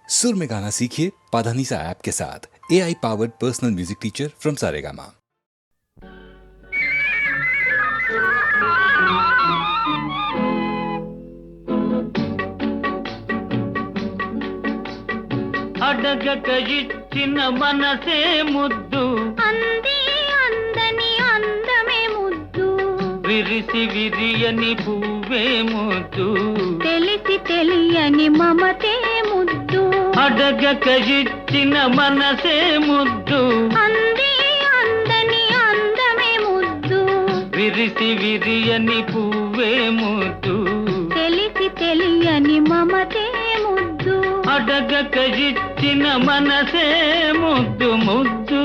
सुर में गाना सीखिए पाधानीसा ऐप के साथ। AI powered personal music teacher from Saregama. అడగక ఇచ్చిన మనసే ముద్దు అంది అందని అందమే ముద్దు విరిసి విరియని పువ్వే ముద్దు తెలిసి తెలియని మమతే ముద్దు అడగక ఇచ్చిన మనసే ముద్దు అంది అందని అందమే ముద్దు విరిసి విరియని పువ్వే ముద్దు తెలిసి తెలియని మమతే ముద్దు అడగక ఇచ్చిన మనసే ముద్దు ముద్దు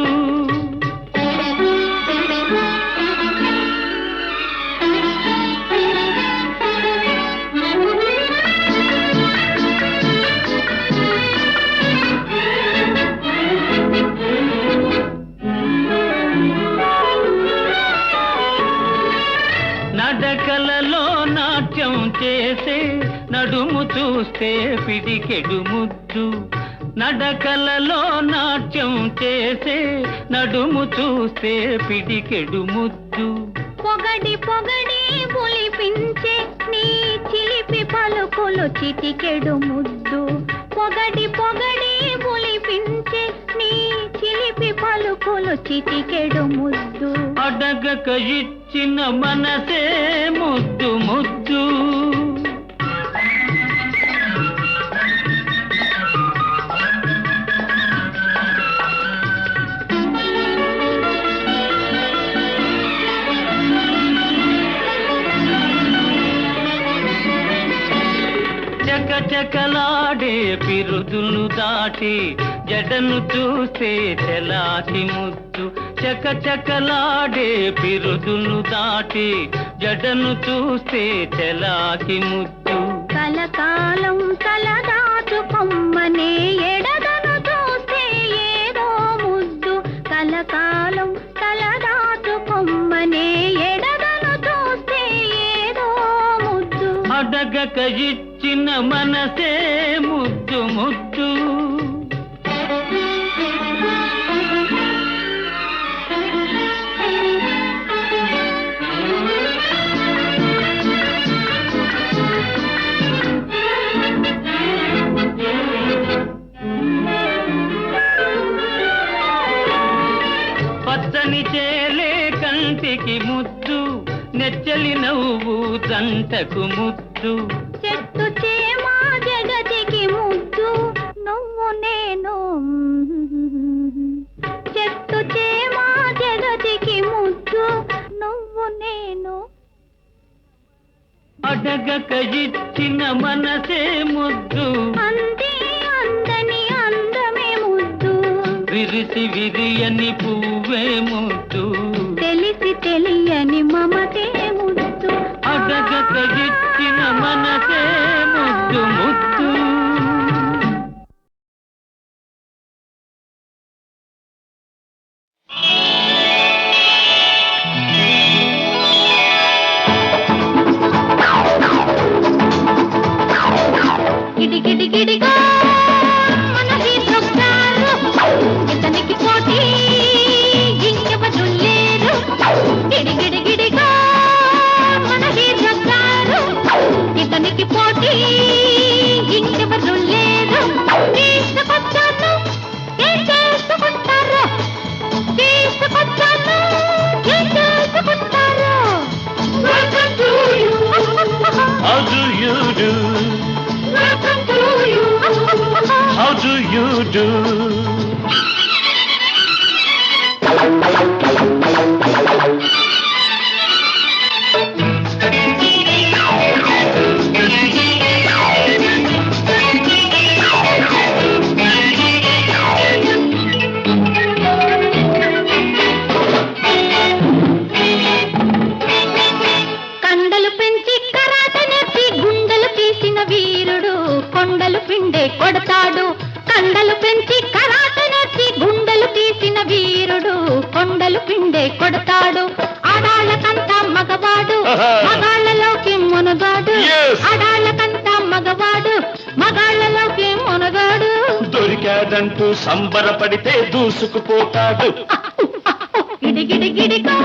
నడకలలో నాట్యం చేసే నడుము చూస్తే పిడికెడు ముద్దు నడకలలో నాట్యం చేసే నడుము చూస్తే పిడికెడు ముద్దు పొగడి పొగడి పులిపించే నీ చిలిపి పలుకులు చిటికెడు ముద్దు పొగడి పొగడి పులిపించే నీ చిలిపి పలుకులు చిటికెడు ముద్దు అడగక ఇచ్చిన మనసే ముద్దు ముద్దు చకచకలాడే పిరుదులు దాటి జడను చూస్తే చెలాకి ముద్దు చకచకలాడే పిరుదులు దాటి జడను చూస్తే చెలాకి ముద్దు కలకాలం తలదాచుకొమ్మనే ఎడదను చూస్తే ఏదో ముద్దు కలకాలం తలదాచుకొమ్మనే ఎడదను చూస్తే ఏదో ముద్దు అడగక ఇచ్చిన మనసే ముద్దు ముద్దు పచ్చని చేలే కంటికి ముద్దు నెచ్చలి నవ్వు జంటకు ముద్దు చెట్టు చేమా జగతికి ముద్దు నువ్వు నేను చెట్టు చేమా జగతికి ముద్దు నువ్వు నేను అడగక ఇచ్చిన మనసే ముద్దు అంది అందని అందమే ముద్దు విరిసి విరియని పువ్వే ముద్దు తెలిసి తెలియని మమతే ముద్దు అడగక ఇచ్చిన మనసే ముద్దు ముద్దు గిడి గిడి గిడిగా మన హీరోగారు ఇతనికి పోటీ ఇంకెవరు లేరు గిడి గిడి గిడిగా మన హీరోగారు ఇతనికి పోటీ ఇంకెవరు లేరు తీసుకొచ్చాను ఏం చేసుకుంటారు తీసుకొచ్చాను ఏం చేసుకుంటారు How do you do? How do you do? కండలు పెంచి కరాట నేర్చి గుండెలు తీసిన వీరుడు కొండలు పిండే కొడతాడు కండలు పెంచి కరాట నేర్చి గుండెలు తీసిన వీరుడు కొండలు పిండే కొడతాడు ఆడాళ్ళకంతా మగవాడు మగాళ్ళలోకి మునగాడు ఆడాళ్ళకంతా మగవాడు మగాళ్ళలోకి మునగాడు కాదంటూ సంబరపడితే దూసుకుపోతాడు. గిడిగిడి గిడిగా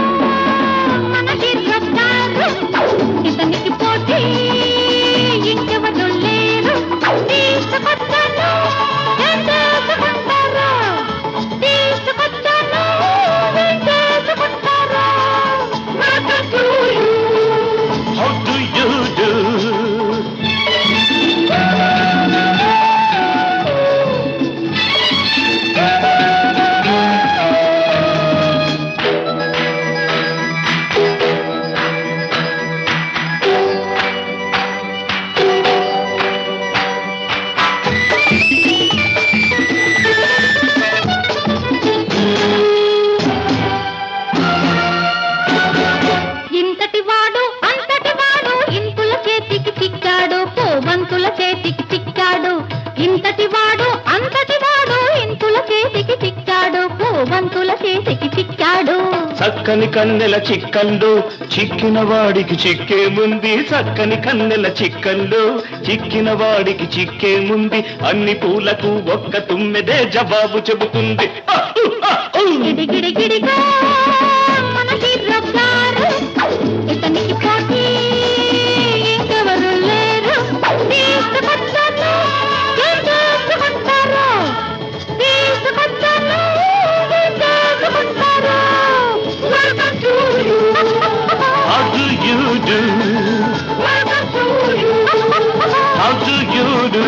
మనకి రొట్టాడు. ఇతనికి పోటీ ఇంకెవరు లేరు. తీసుకొచ్చాను ఏం చేసుకుంటారు, తీసుకొచ్చాను ఏం చేసుకుంటారు. How do you do? ఇంతటి వాడు అంతటి వాడు ఇంతుల చేతికి చిక్కాడు, పోబంతుల చేతికి చిక్కాడు. ఇంతటి వాడు అంతటి వాడు ఇంతుల చేతికి చిక్కాడు, పోబంతుల చేతికి చిక్కాడు. చక్కని కన్నెల చిక్కల్లో చిక్కిన వాడికి చిక్కే ముంది. చక్కని కన్నెల చిక్కల్లో చిక్కిన వాడికి చిక్కే ముంది. అన్ని పూలకు ఒక్క తుమ్మెదే జవాబు చెబుతుంది. గిడిగిడి గిడిగా మనకి రొట్టాడు. ఇతనికి పోటీ ఇంకెవరు లేరు. తీసుకొచ్చాను ఏం చేసుకుంటారు, తీసుకొచ్చాను ఏం చేసుకుంటారు. How do you do? How do you do?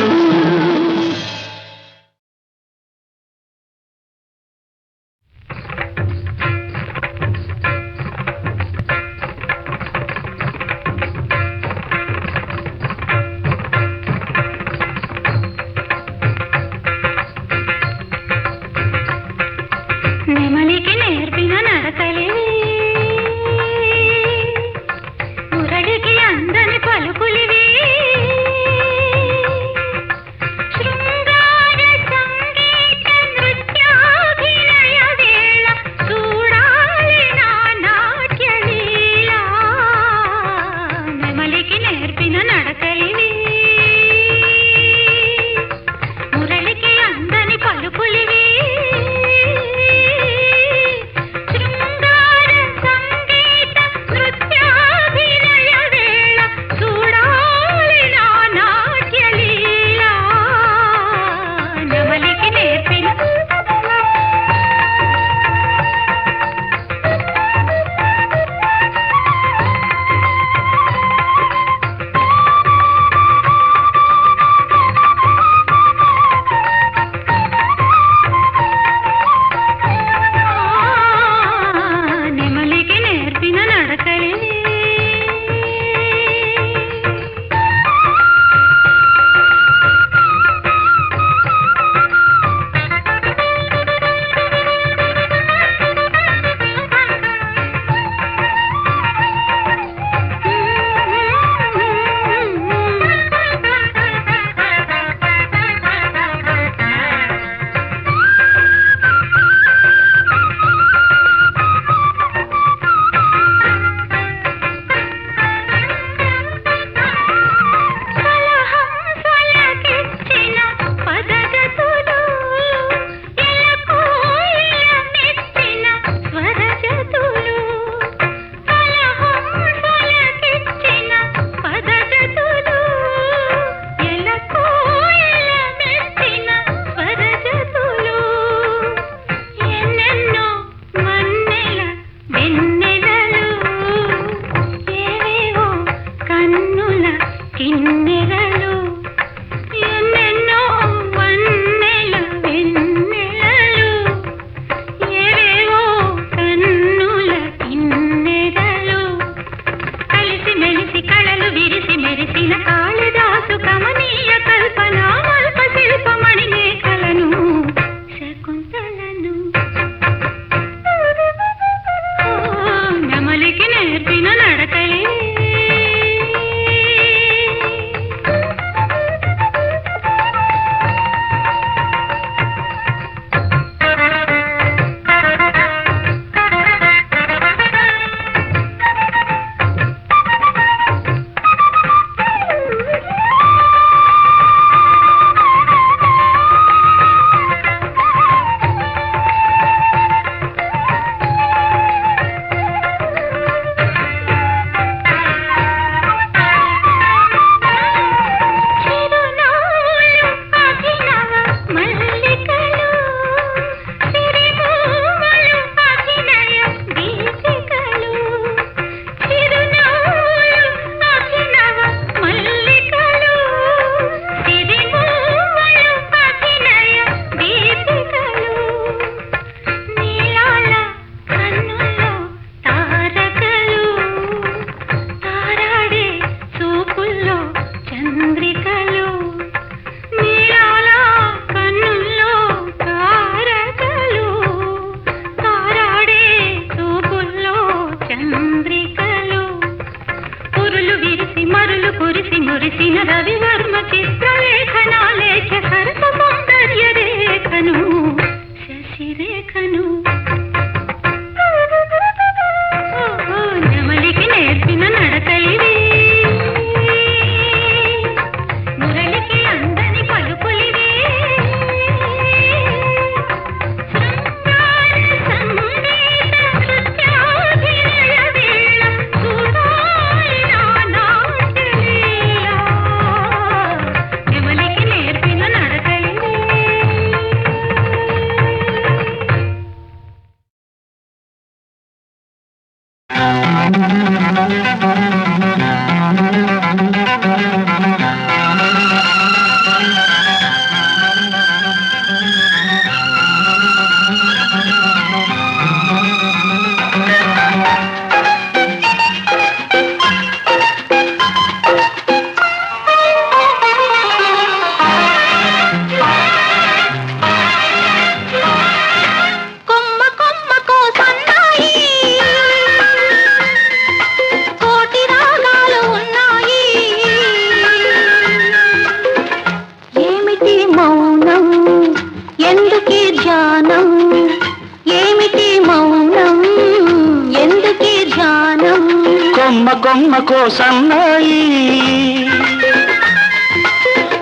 కొమ్మకో సన్నాయి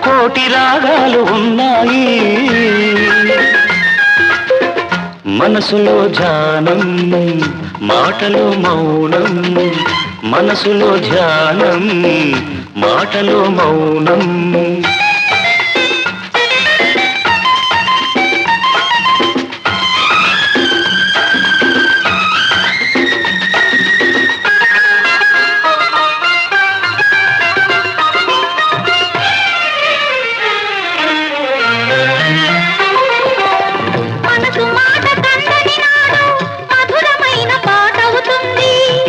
కోటి రాగాలు ఉన్నాయి మనసులో ధ్యానం మాటలో మౌనం మనసులో ధ్యానం మాటలో మౌనం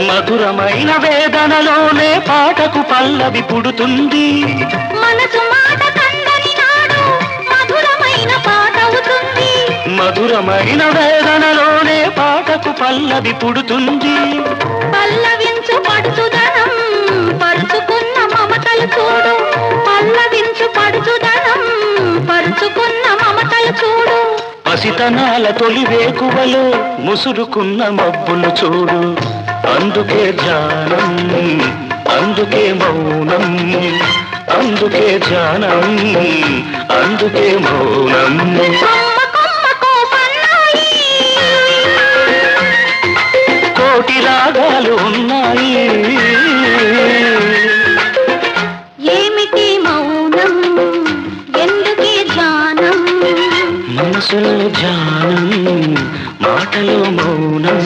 మధురమైన వేదనలోనే పాటకు పల్లవి పుడుతుంది మనసు మాట కందని నాడు మధురమైన పాట అవుతుంది మధురమైన వేదనలోనే పాటకు పల్లవి పుడుతుంది పల్లవించు పడుచుదనం పరుచుకున్న మమతలు చూడు పల్లవించు పడుచుదనం పరుచుకున్న మమతలు చూడు పసితనాల తొలి వేకువలో ముసురుకున్న మబ్బులు చూడు అందుకే ధ్యానం అందుకే మౌనం అందుకే ధ్యానం అందుకే మౌనం కోటి రాగాలు ఉన్నాయి ఏమిటి మౌనం ఎందుకే ధ్యానం మనసులో ధ్యానం మాటలో మౌనం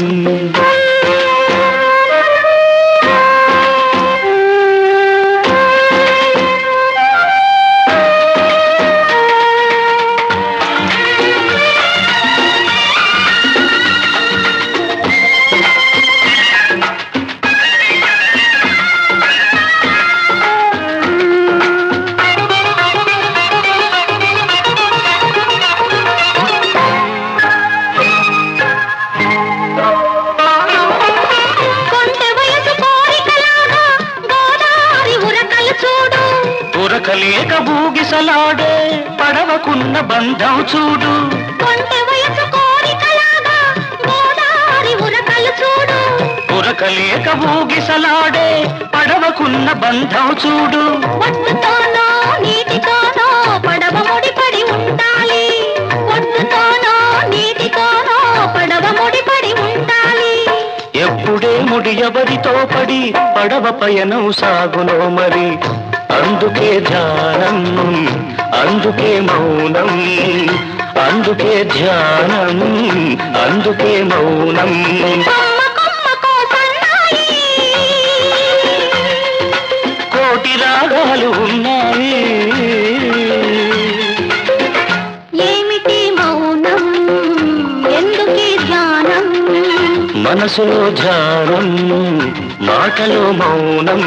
ఉరకలేక బూగిసలాడే పడవకున్న బంధం చూడు ఉరకలేక బూగిసలాడే పడవకున్న బంధం చూడు ఒడ్డుతోనో నీటితోనో పడవ ముడిపడి ఉండాలి ఒడ్డుతోనో నీటితోనో పడవ ముడిపడి ఉండాలి ఎప్పుడే ముడి ఎవరితో పడి పడవ పయనం సాగునో మరి అందుకే ధ్యానం అందుకే మౌనం అందుకే ధ్యానం అందుకే మౌనం కోటి రాగాలు ఉన్నాయి ఏమిటి మౌనం ఎందుకే ధ్యానం మనసులో ధ్యానం మాటలో మౌనం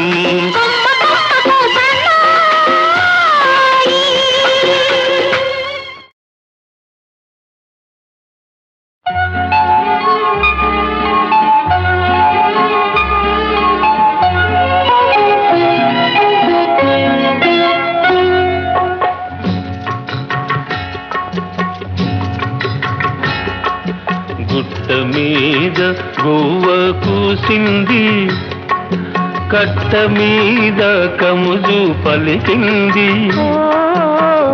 గుట్ట మీద గువ్వ కూసింది కట్ట మీద కముజు పలికింది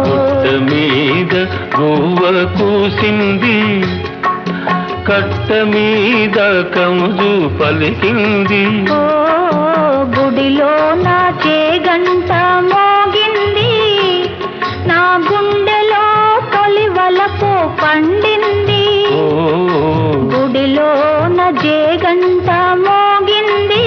గుట్ట మీద గువ్వ కూసింది కట్ట మీద కముజు పలికింది గుడిలో నా చేగంట మోగింది నా గుండెలో తొలి వలపు పండింది గుడిలో నా చేగంట మోగింది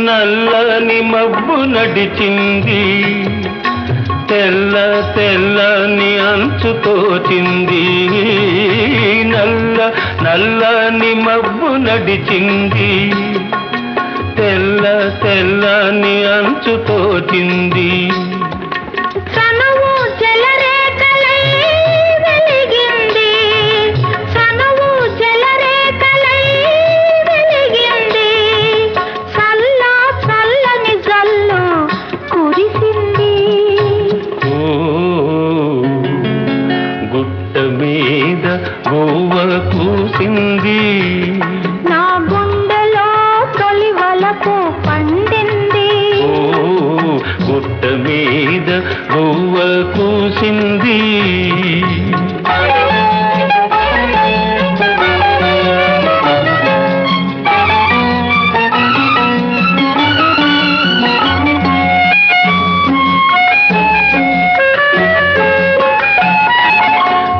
నల్లని మబ్బు నడిచింది, తెల్ల తెల్లని అంచు తోచింది. నల్లని మబ్బు నడిచింది, తెల్ల తెల్లని అంచు తోచింది. గోవ కూసింది, నా గుండెలో తొలి వలపు పండింది. గుట్ట మీద గోవ కూసింది.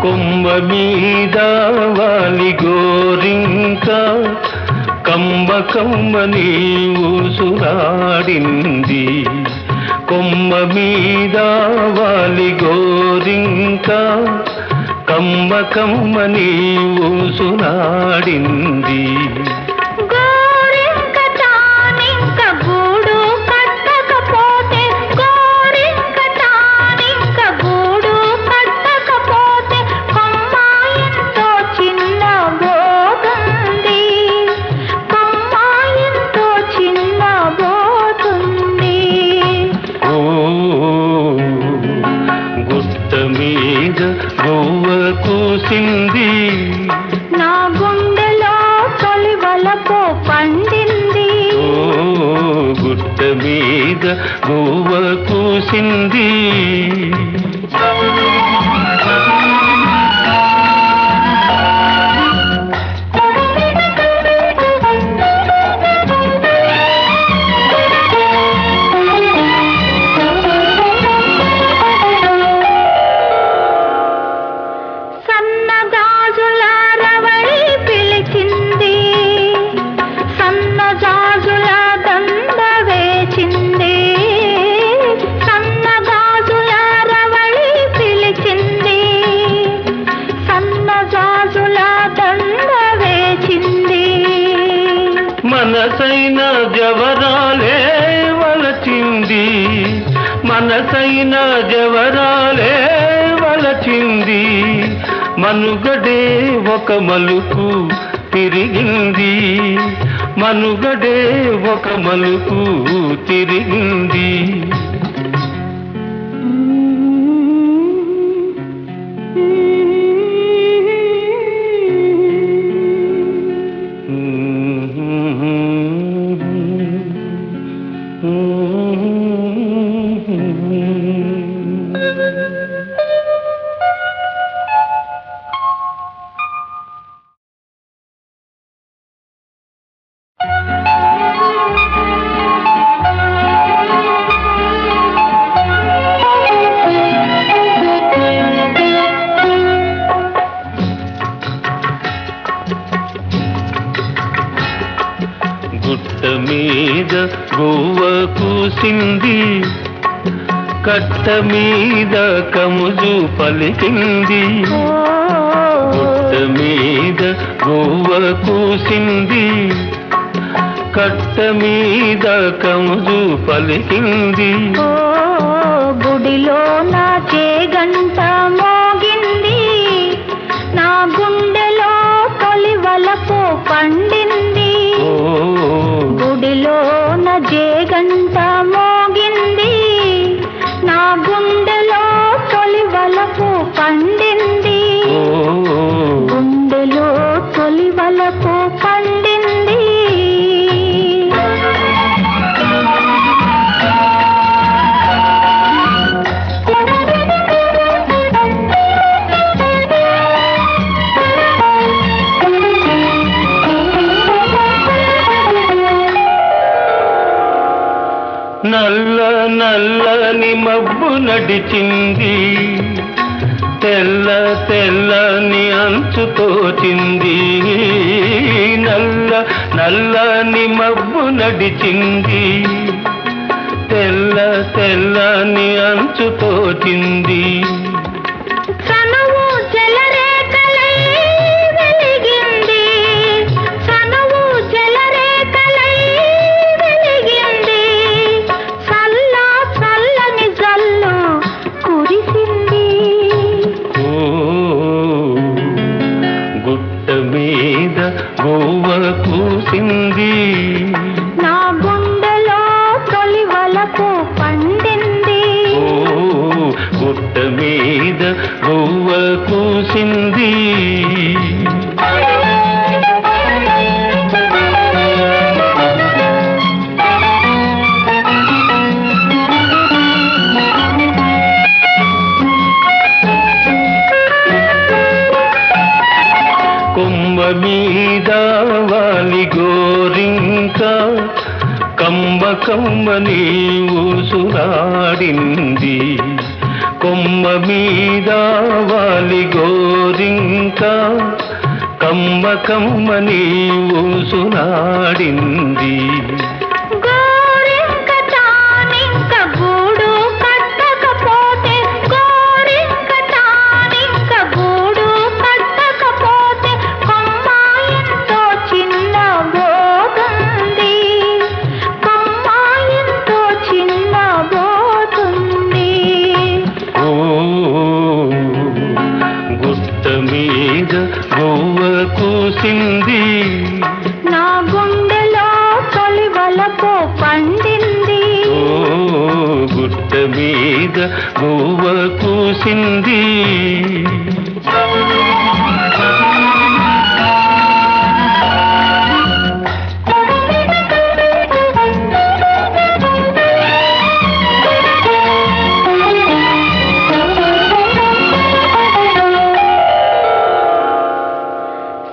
కొమ్మ మీద వాలి గోరింక కమ్మ కమ్మని ఊసులాడింది. కొమ్మ మీద వాలి గోరింక కమ్మ కమ్మని ఊసులాడింది. గోవ కూసింది, నా గుండెలో తొలి వలపు పండింది. గుట్ట మీద గోవ కూసింది. మనసైన జవరాలే వలచింది, మనసైన జవరాలే వలచింది. మనుగడే ఒక మలుపు తిరిగింది, మనుగడే ఒక మలుపు తిరిగింది. గుట్ట మీద గోవ కూసింది, కట్ట మీద కముజు పలికింది. గుట్ట మీద గోవ కూసింది, కట్ట మీద కముజు పలికింది. గుడిలో నాచే గంట మోగింది, నా గుండెలో తొలి వలపు పండింది. గుడిలో నజే గంట మోగింది, నా గుండెలో తొలి వలపు పండింది. గుండెలో తొలి వలపు పండింది. నల్లని మబ్బు నడిచింది, తెల్ల తెల్లని అంచు తోచింది. చల్లని మబ్బు నడిచింది, తెల్ల తెల్లని అంచు తోచింది. సనువు జలరేఖలై వెలిగింది, సనువు జలరేఖలై వెలిగింది, చల్ల చల్లని జల్లు కురిసింది. ఓ గుట్ట మీద గోవ కూసింది, నా గుండెలో తొలి వలపు పండింది. ఓ గుట్ట మీద గోవ కూసింది. కొమ్మ మీద వాలి గోరింక కమ్మ కమ్మని ఊసులాడింది. కొమ్మ మీద వాలి గోరింక కమ్మ కమ్మని ఊసులాడింది. గోరింక తానింక గూడు కట్టకపోతే, గోరింక తానింక గూడు కట్టకపోతే కొమ్మాయంతో చిన్నబోతుంది, కొమ్మాయంతో చిన్నబోతుంది. ఓ గుట్ట మీద గోవ కూసింది, నా గుండెలో తొలి వలపు పండింది. ఓ గుట్ట మీద గోవ కూసింది.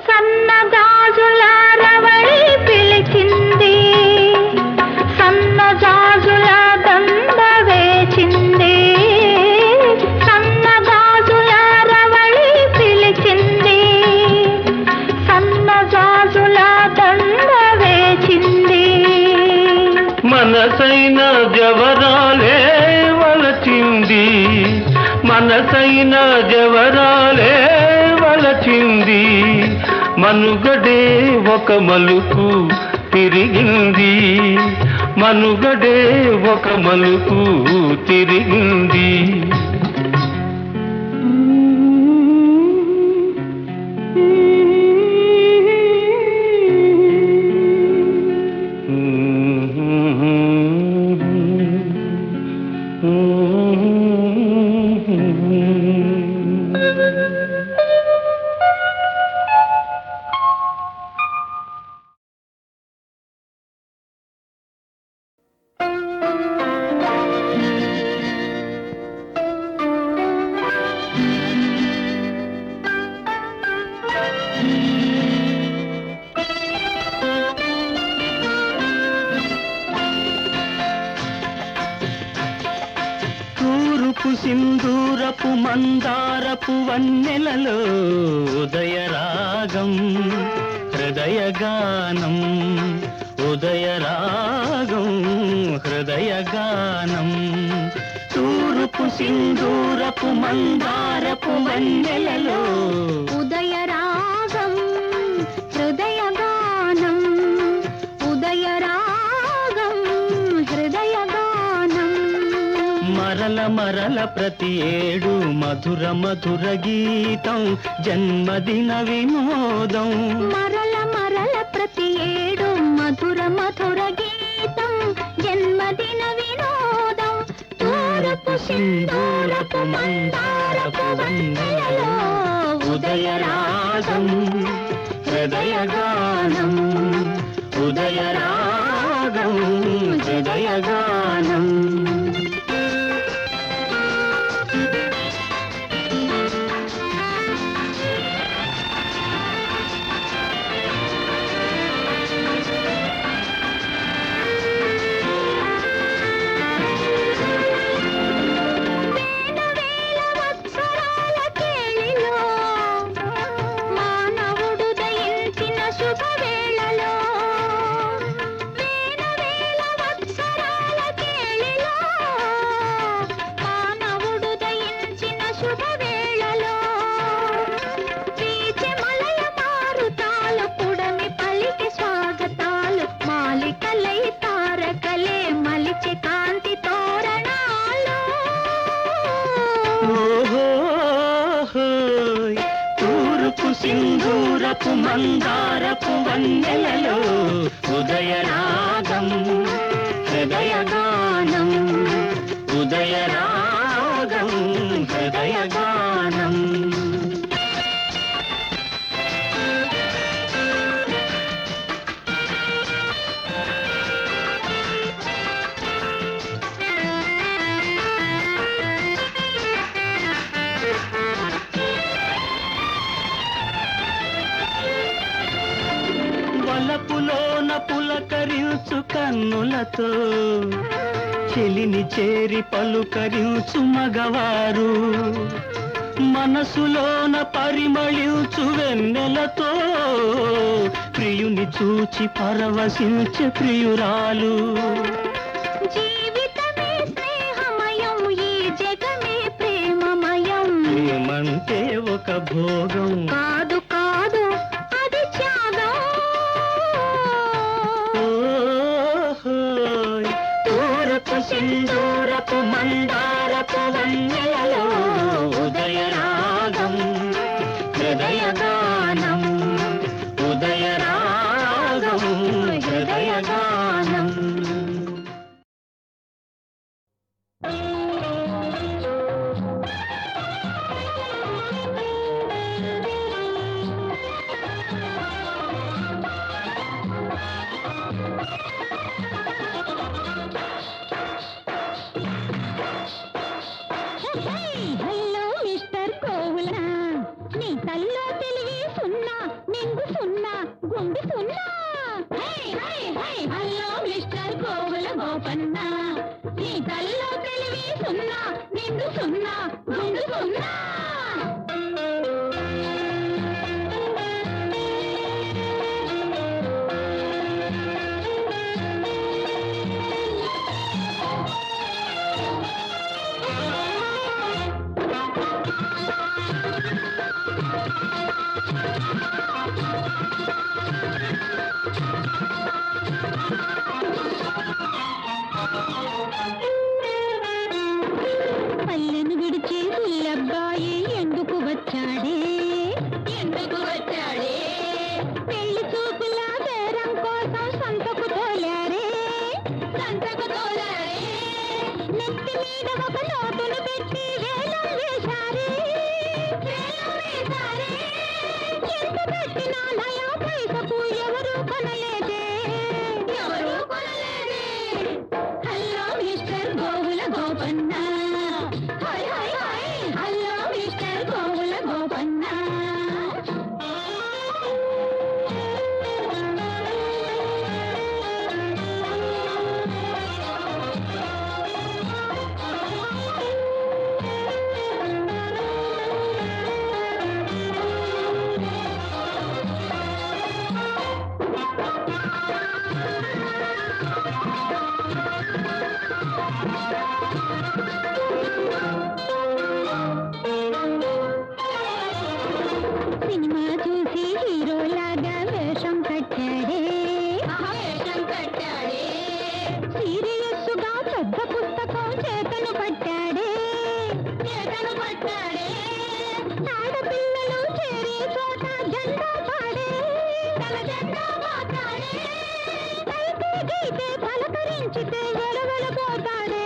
సన్నజాజుల రవళి పిలిచింది, సన్నజాజుల దండ వేచింది, సన్నజాజుల రవళి పిలిచింది, సన్నజాజుల దండ వేచింది. మనసైన జవరాలే వలచింది, మనసైన జవరాలే వలచింది. మనుగడే ఒక మలుపు తిరిగింది, మనుగడే ఒక మలుపు తిరిగింది. తూరుపు సింధూరపు మందారపు వన్నెలలో ఉదయరాగం హృదయగానం, ఉదయరాగం హృదయగానం. తూరుపు సింధూరపు మందారపు వన్నెలలో ఉదయరాగం హృదయగానం, ఉదయరాగం హృదయగానం. మరల మరల ప్రతి ఏడు మధుర మధుర గీతం జన్మదిన వినోదం. మరల మరల ప్రతి ఏడు మధుర మధుర గీతం జన్మదిన వినోదం. తూరపు సింధూరపు మందారపు వన్నెలలో ఉదయరాగం హృదయగానం, ఉదయరాగం హృదయగానం. మానవుడు దయించిన శుభవేళలో సింధూరపు మందారపు వన్నెలలో ఉదయరాగం హృదయగానం ఉదయరాగం హృదయగానం వలపులోన పులకరించు కన్నులతో చెలిని చేరి పలుకరించు మగవారు మనసులోన పరిమళించు వెన్నెలతో ప్రియుని చూచి పరవశించే ప్రియురాలు జీవితమే స్నేహమయం ఈ జగమే ప్రేమమయం ప్రేమంటే ఒక భోగం కాదు కాదు అది త్యాగం ఓహోయ్. తూర్పు సింధూరపు మందారపు వన్నెలలో ఉదయరాగం హృదయగానం ఉదయరాగం హృదయగానం హలో మిస్టర్ కోవులా నీ తల్లో తెలివి సున్నా నింగు సున్నా గుండు సున్నా హలో మిస్టర్ కోవుల గోపన్న నీ తల్లో తెలివి సున్నా నింగు సున్నా గుండు సున్నా పల్లెను విడిచి సుల్లబ్బాయి ఎందుకు వచ్చాడే పెళ్లి చూపుల బేరం కోసం సంతకు తోలారే నెత్తి మీద ఒక నోటును పెట్టి వేలం వేశారే ఎంత పెట్టినా నయా పైసకు ఎవరు కొనలేదే హలో మిస్టర్ గోవుల గోపన్న హలో మిస్టర్ గోవుల గోపన్న సినిమా చూసి హీరోలాగా వేషం కట్టాడే సీరియస్ గా పెద్ద పుస్తకం చేతను పట్టాడే ఆడపిల్లలు చేరే చోట జెండా పాడే పైకి గీతే పలకరించితే వెలవెలబోతాడే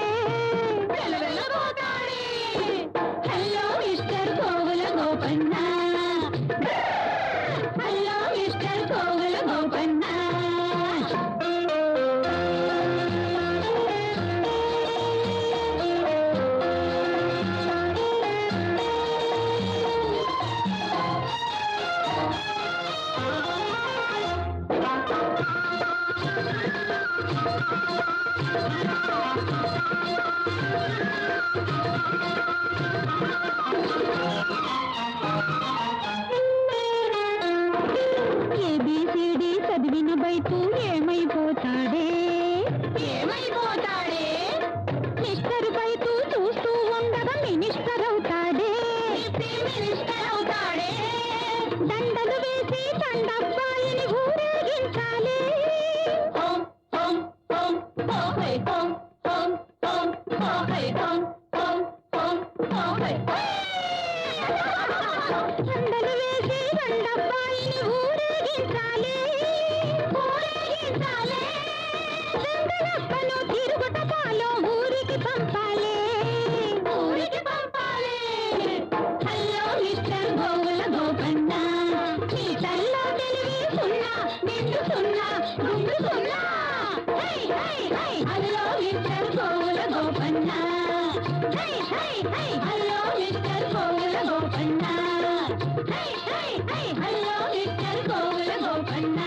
hello mister Kovula Gopanna hello mister Kovula Gopanna ABCD చదివిన బయట ఏమైపోతాడే మిస్టర్ బయట చూస్తూ ఉండగా మినిస్టర్ అవుతాడే దండలు వేసి దండబ్బాయిని ఊరేగించాలి దండలు వేసి దండ ఊపిని ఊరేగించాలి ఊరేగించాలి గంగలప్పలు తిరుగుట పాలో ఊరికి పంపాలి ఊరికి పంపాలి హలో మిస్టర్ గోగుల గోపన్న నీ తల్లో తెలివి సున్నా నిండు సున్నా గుండు సున్నా high high high hello mister Gogula Gopanna high high high hello mister Gogula Gopanna high high high hello mister Gogula Gopanna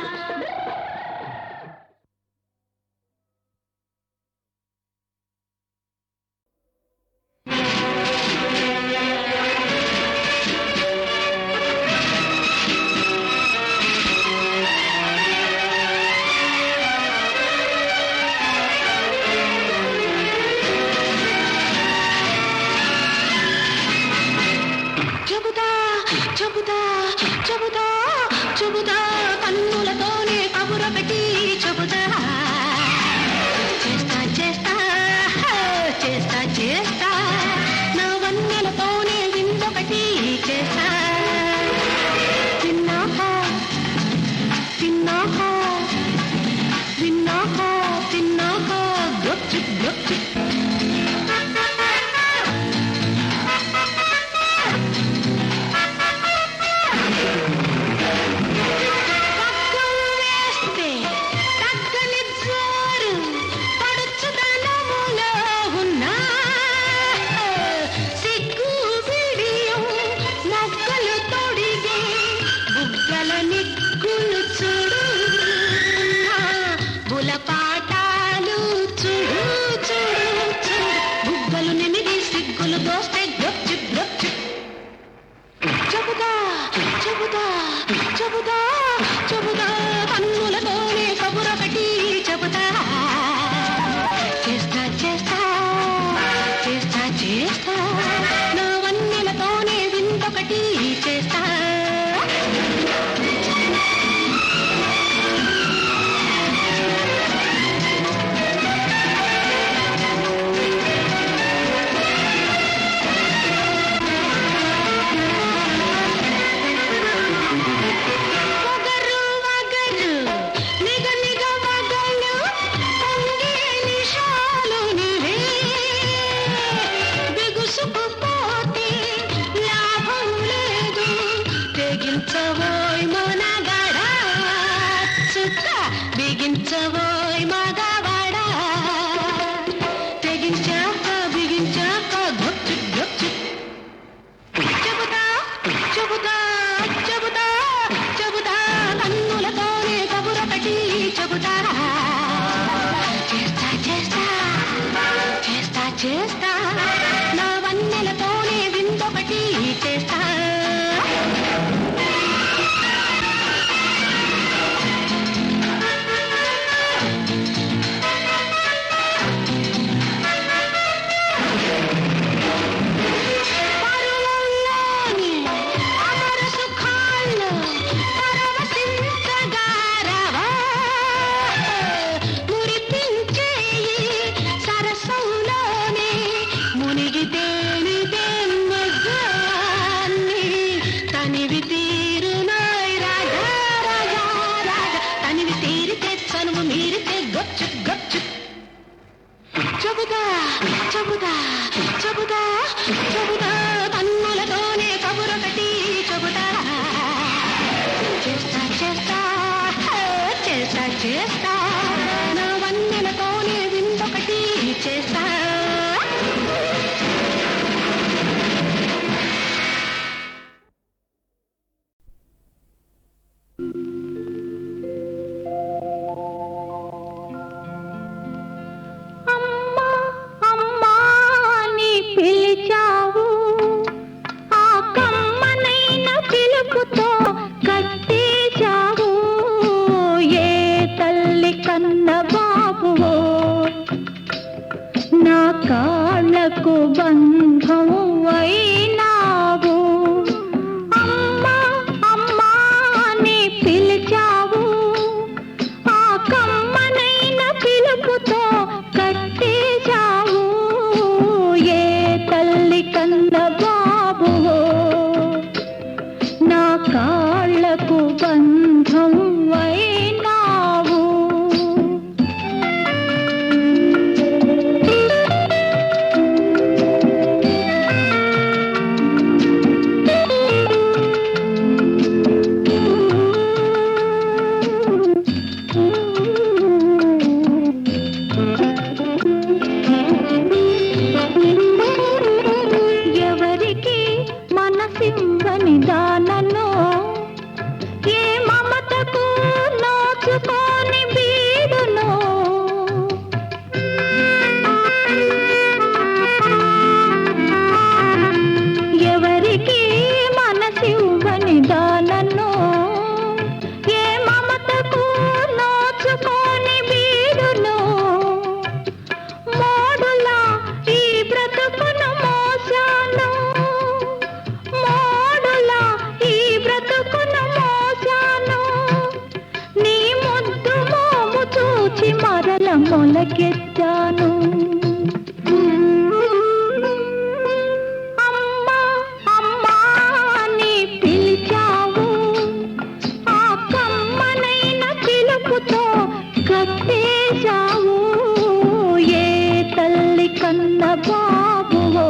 చెబుతా చెబుతా చెబుతా చెబుతా కన్నులతోనే కబుర పెట్టి చెబుతా చేస్తా చేస్తా చేస్తా చేస్తా నా వన్నెలతోనే విందొకటి చేస్తా తిన్నాహా తిన్నాహా విన్నాహా తిన్నాహా గొచ్చు గొచ్చు పాటాలు చూడు చూడు చూడు బుగ్గలు నిమిది సిగ్గులు దోస్తే గొచ్చు గొచ్చు చెబుతా చెబుతా చెబుతా చెబుతా కన్నులతోనే కబురొకటి చెబుతా చేస్తా చేస్తా చేస్తా చేస్తా నా వన్నెలతోనే వింతొకటి చేస్తా బిగించవోయ్ మనగాడా చుక్క బిగించవోయ్ మగవాడా తెగించాక బిగించాక గొచ్చు గొచ్చు చెబుతా చెబుతా చెబుతా చెబుతా కన్నులతోనే కబురొకటి చెబుతా చేస్తా చేస్తా చేస్తా చేస్తా నా వన్నెలతోనే విందొకటి చేస్తా చెబుతా చెబుతా చెబుతా చెబుతా కన్నులతోనే కబురొకటి చెబుతా చేస్తా చేస్తా చేస్తా చేస్తా నా వన్నెలతోనే విందొకటి చేస్తా కన్ను మొలకెత్తాను. అమ్మా అమ్మా నీ పిలిచావు, ఆ కమ్మనైన పిలుపుతో కట్టేశావు. ఏ తల్లి కన్న బాబువో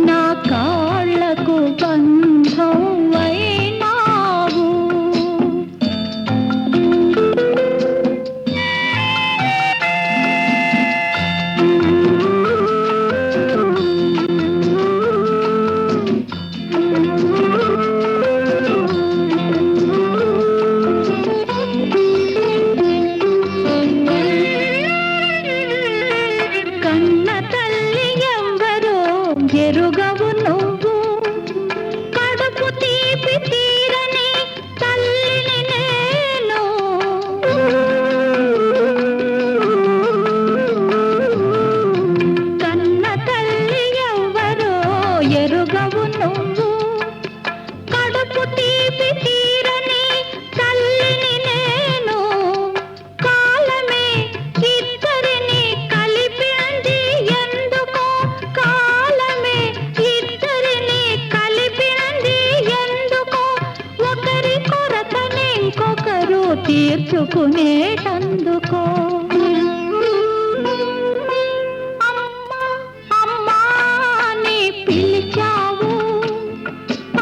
నా కాళ్ళకు బంధం అయినావు. కన్న తల్లి ఎవరో ఎరుగవు నువ్వు, కడుపు తీపి తీరని తల్లిని నేను. కన్న తల్లి ఎవరో ఎరుగవు నువ్వు, కడుపు తీపి తీరని తల్లిని నేను. కాలమే ఇద్దరిని కలిపింది ఎందుకో, కాలమే ఇద్దరిని కలిపింది ఎందుకో, ఒకరి కొరతని ఇంకొకరు తీర్చుకునేటందుకో. అమ్మా అమ్మా నీ పిలిచావు,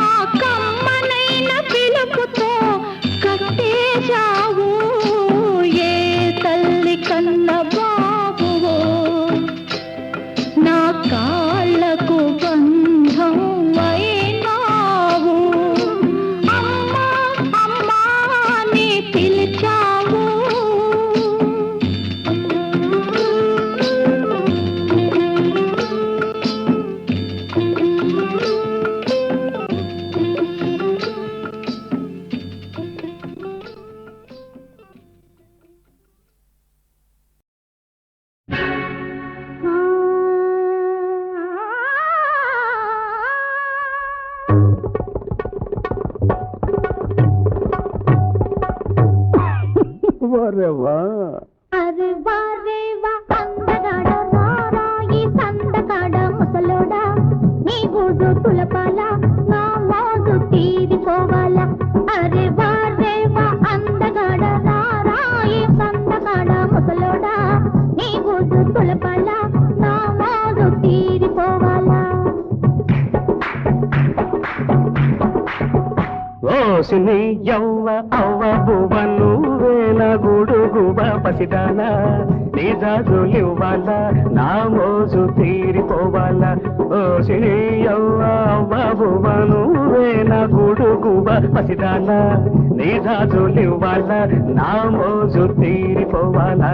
ఆ కమ్మనైన పిలుపుతో కట్టేశావు. ఏ తల్లి కన్న బాబువో నా కాళ్ళకు బంధం అయినావు. అమ్మా అమ్మా నీ పిలిచావు. అరే వారేవా అందగాడ రారా ఈ సందకాడ ముసలోడా, నీ బూజు తులపాల నా మోజు తీరిపోవాలా. అరే వారేవా అందగాడ రారా ఈ సందకాడ ముసలోడా, నీ బూజు తులపాల నా మోజు తీరిపోవాలా. ఓసిని యవ్వ అవ్వ బువ్వ నువ్వేన గుడుగువ పసిదానా, నీ జాజులివ్వాలా నా మోజు తీరిపోవాలా. ఓసిని యవ్వ అవ్వ బువ్వ నువ్వేన గుడుగువ పసిదానా, నీ జాజులివ్వాలా నా మోజు తీరిపోవాలా.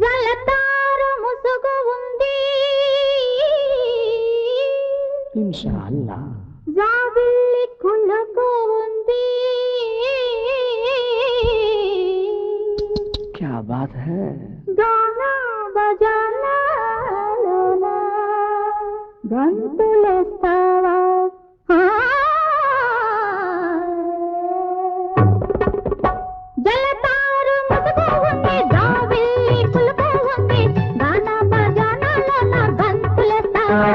జలతారు ముసుగు ఉంది, ఇన్షాల్లా జాబిల్లి కుళ్ళకు ఉంది. క్యా బాత్ హై. గానా బజానా గంతులేస్తావా. జలతారు ముసుగు ఉంది, జాబిల్లి కుళ్ళకు ఉంది. గానా బజానాలో నా గంతులేస్తావా.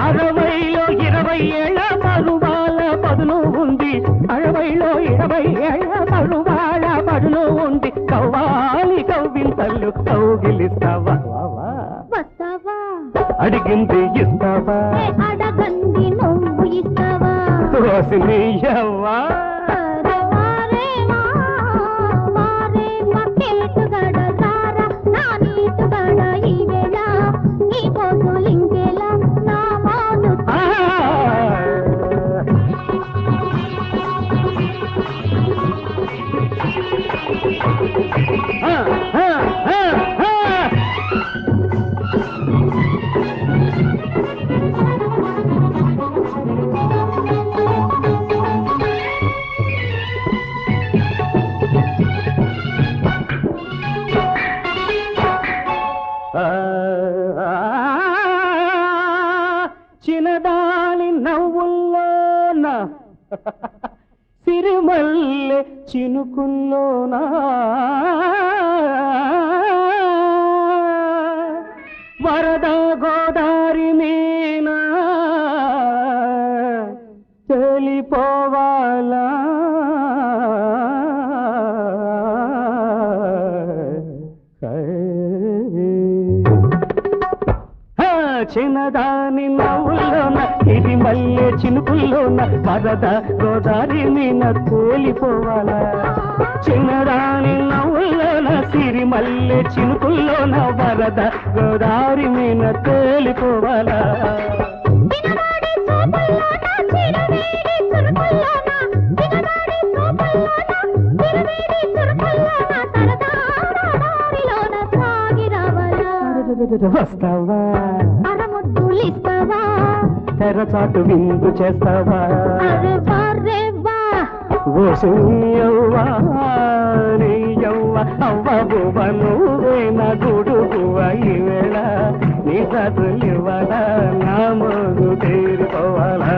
అరవైలో 20 ఏళ్ళ పరువాల పదును ఉంది, 60లో 20 ఏళ్ళ పరువాల పదును ఉంది. కవ్వాలి కవ్వింతలు కౌగిలిస్తావా, వస్తావా అడిగింది ఇస్తావా, అడగంది నువ్వు ఇస్తావా. ఓసిని యవ్వా సిరిమల్లె చినుకుల్లోనా వరద గోదారి మీనా తేలిపోవాలా చిన్నదాని నవ్వుల్లోన ఇది మల్లె చినుకుల్లోన వరద గోదారి మీన తేలిపోవాలా చిన్నదాని నవ్వుల్లోన సిరి మల్లె చినుకుల్లోన వరద గోదారి మీన తేలిపోవాలా వస్తావా అరముద్దులిస్తావా తెరచాటు విందు చేస్తావా ఓ సుయ్యవ్వా నీయవ్వ అవ్వబువ నువ్వే నా గుడుగువ ఈవేళ నీ సతులివ్వాలా నా మోగు తీరిపోవాలా